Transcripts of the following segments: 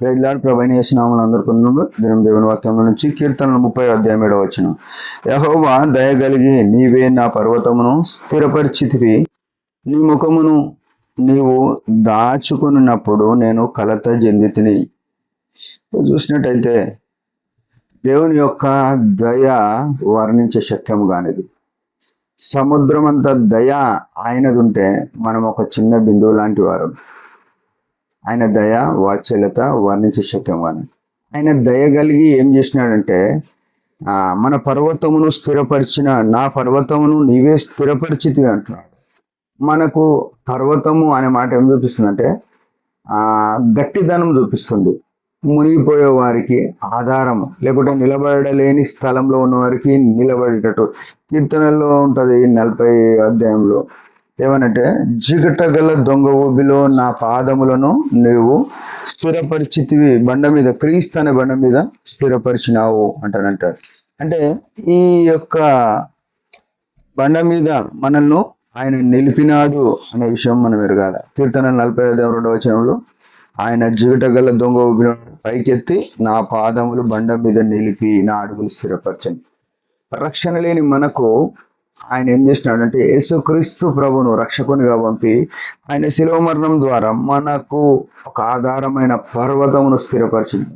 ప్రైజ్లాడ్ ప్రభువైన యేసు నామములో అందరికీ వందనములు. దేవుని వాక్యం నుంచి కీర్తనలు 30:7 యెహోవా దయగలిగి నీవే నా పర్వతమును స్థిరపరిచితివి, నీ ముఖమును నీవు దాచుకున్నప్పుడు నేను కలత చెందితిని. చూసినట్టయితే దేవుని యొక్క దయ వర్ణించే శక్యము కానిది. సముద్రం అంత దయ ఆయనది ఉంటే మనం ఒక చిన్న బిందువు లాంటి వారు. ఆయన దయ వాత్సల్యత వర్ణించే శక్యం కానీ ఆయన దయ కలిగి ఏం చేసినాడంటే మన పర్వతమును స్థిరపరిచిన నా పర్వతమును నీవే స్థిరపరిచితివి అంటున్నాడు. మనకు పర్వతము అనే మాట ఏం చూపిస్తుందంటే గట్టిదనం చూపిస్తుంది. మునిగిపోయే వారికి ఆధారము, లేకుంటే నిలబడలేని స్థలంలో ఉన్న వారికి నిలబడేటట్టు. కీర్తనల్లో ఉంటుంది 40 అధ్యాయంలో ఏమనంటే, జిగట గల దొంగ ఊబిలో నా పాదములను నీవు స్థిరపరిచితివి, బండ మీద, క్రీస్తు అనే బండ మీద స్థిరపరిచినావు అంటారు. అంటే ఈ యొక్క బండ మీద మనల్ని ఆయన నిలిపినాడు అనే విషయం మనం ఎరగాల. కీర్తన 45:2 ఆయన జిగట గల దొంగ ఊబిలో పైకెత్తి నా పాదములు బండ మీద నిలిపి నా అడుగులు స్థిరపరచని. రక్షణ లేని మనకు ఆయన ఏం చేసినాడంటే యేసుక్రీస్తు ప్రభును రక్షకునిగా పంపి ఆయన శిలువ మరణం ద్వారా మనకు ఒక ఆధారమైన పర్వతమును స్థిరపరిచింది.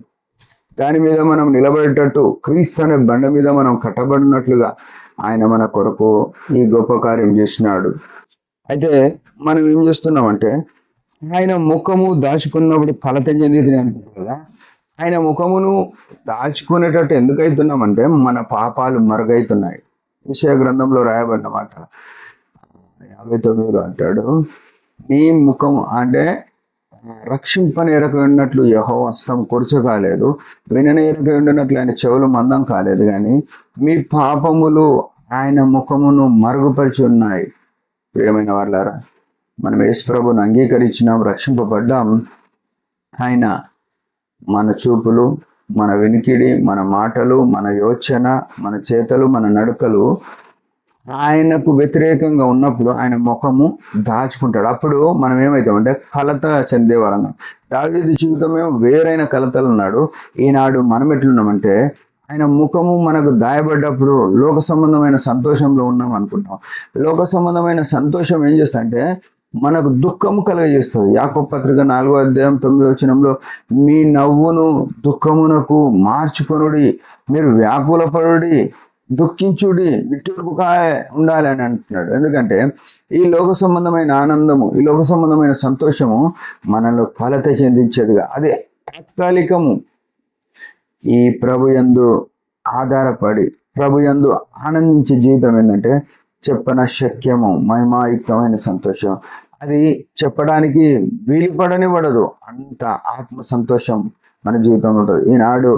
దాని మీద మనం నిలబడేటట్టు క్రీస్తు అనే బండ మీద మనం కట్టబడినట్లుగా ఆయన మన కొరకు ఈ గొప్ప కార్యం చేసినాడు. అయితే మనం ఏం చేస్తున్నామంటే ఆయన ముఖము దాచుకున్నప్పుడు కలత చెందింది అంటారు కదా. ఆయన ముఖమును దాచుకునేటట్టు ఎందుకు అవుతున్నామంటే మన పాపాలు మరుగైతున్నాయి. విషయ గ్రంథంలో రాయబడిన మాట 59 అంటాడు, నీ ముఖం అంటే రక్షింపని ఎరక ఉన్నట్లు యెహోవా హస్తం కురుచ కాలేదు, వినని ఎరక ఉండినట్లు ఆయన చెవులు మందం కాలేదు, కానీ మీ పాపములు ఆయన ముఖమును మరుగుపరిచి ఉన్నాయి. ప్రియమైన వాళ్ళారా, మనం యేసు ప్రభువును అంగీకరించినాం, రక్షింపబడ్డాం. ఆయన మన చూపులు, మన వినికిడి, మన మాటలు, మన యోచన, మన చేతలు, మన నడకలు ఆయనకు వ్యతిరేకంగా ఉన్నప్పుడు ఆయన ముఖము దాచుకుంటాడు. అప్పుడు మనం ఏమవుతామంటే కలత చెందేవాళ్ళం. దావీదు జీవితమే వేరైన కలతలు ఉన్నాడు. ఈనాడు మనం ఎట్లున్నామంటే ఆయన ముఖము మనకు దాయబడ్డప్పుడు లోక సంబంధమైన సంతోషంలో ఉన్నాం అనుకుంటాం. లోక సంబంధమైన సంతోషం ఏం చేస్తా మనకు దుఃఖము కలుగజేస్తుంది. యాకోబు పత్రిక 4:9 మీ నవ్వును దుఃఖమునకు మార్చుకొనుడి, మీరు వ్యాకులపడుడి, దుఃఖించుడి, నిట్టూర్పుకాయ ఉండాలి అని అంటున్నాడు. ఎందుకంటే ఈ లోక సంబంధమైన ఆనందము, ఈ లోక సంబంధమైన సంతోషము మనలో కలత చెందించేదిగా, అది తాత్కాలికము. ఈ ప్రభు యందు ఆధారపడి ప్రభు యందు ఆనందించే జీవితం ఏంటంటే చెప్పన శక్యము మహిమాయుక్తమైన సంతోషం. అది చెప్పడానికి వీలుపడనివ్వడదు, అంత ఆత్మ సంతోషం మన జీవితంలో ఉంటుంది. ఈనాడు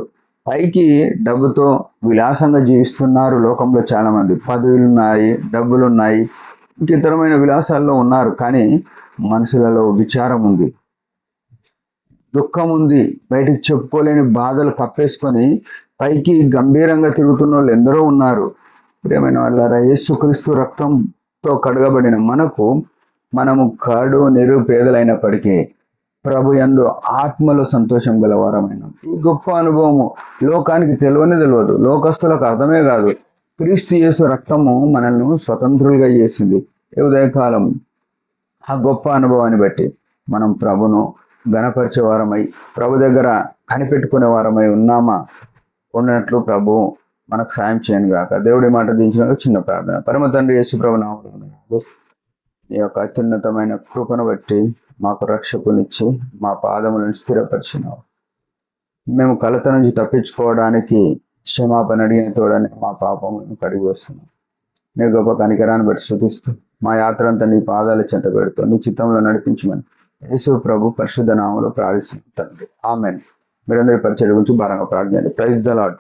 పైకి డబ్బుతో విలాసంగా జీవిస్తున్నారు లోకంలో చాలా మంది. పదవులు ఉన్నాయి, డబ్బులు ఉన్నాయి, ఇంకితరమైన విలాసాల్లో ఉన్నారు. కానీ మనుషులలో విచారం ఉంది, దుఃఖం ఉంది, బయటికి చెప్పుకోలేని బాధలు కప్పేసుకొని పైకి గంభీరంగా తిరుగుతున్న వాళ్ళు ఎందరో ఉన్నారు. ప్రియమైన వాళ్ళారా, యేసుక్రీస్తు రక్తంతో కడగబడిన మనము కడు నిరుపేదలైనప్పటికీ ప్రభు యందు ఆత్మలో సంతోషం గలవారమైన ఈ గొప్ప అనుభవము లోకానికి తెలియదు, లోకస్తులకు అర్థమే కాదు. క్రీస్తు యేసు రక్తము మనల్ని స్వతంత్రులుగా చేసింది. ఈ ఉదయకాలం ఆ గొప్ప అనుభవాన్ని బట్టి మనం ప్రభును ఘనపరిచే వారమై ప్రభు దగ్గర కనిపెట్టుకునే వారమై ఉన్నట్లు ప్రభు మనకు సాయం చేయను గాక. దేవుడి మాట దించిన చిన్న ప్రార్థన. పరమ తండ్రి యేసు ప్రభు నామములో నీ యొక్క అత్యున్నతమైన కృపను బట్టి మాకు రక్షకునిచ్చి మా పాదములను స్థిరపరిచినావు. మేము కలత నుంచి తప్పించుకోవడానికి క్షమాపణ అడిగిన తోడని మా పాపములను కడిగి వస్తున్నాం. నీ గొప్ప కనికరాన్ని బట్టి స్తుతిస్తూ మా యాత్ర అంతా నీ పాదాల చెంత పెడుతూ నీ చిత్తంలో నడిపించమని యేసు ప్రభు పరిశుద్ధ నామములో ప్రార్థిస్తున్నాం తండ్రి, ఆమేన్. మీరందరి పరిచయం గురించి భారంగా ప్రార్థన. Praise the lord.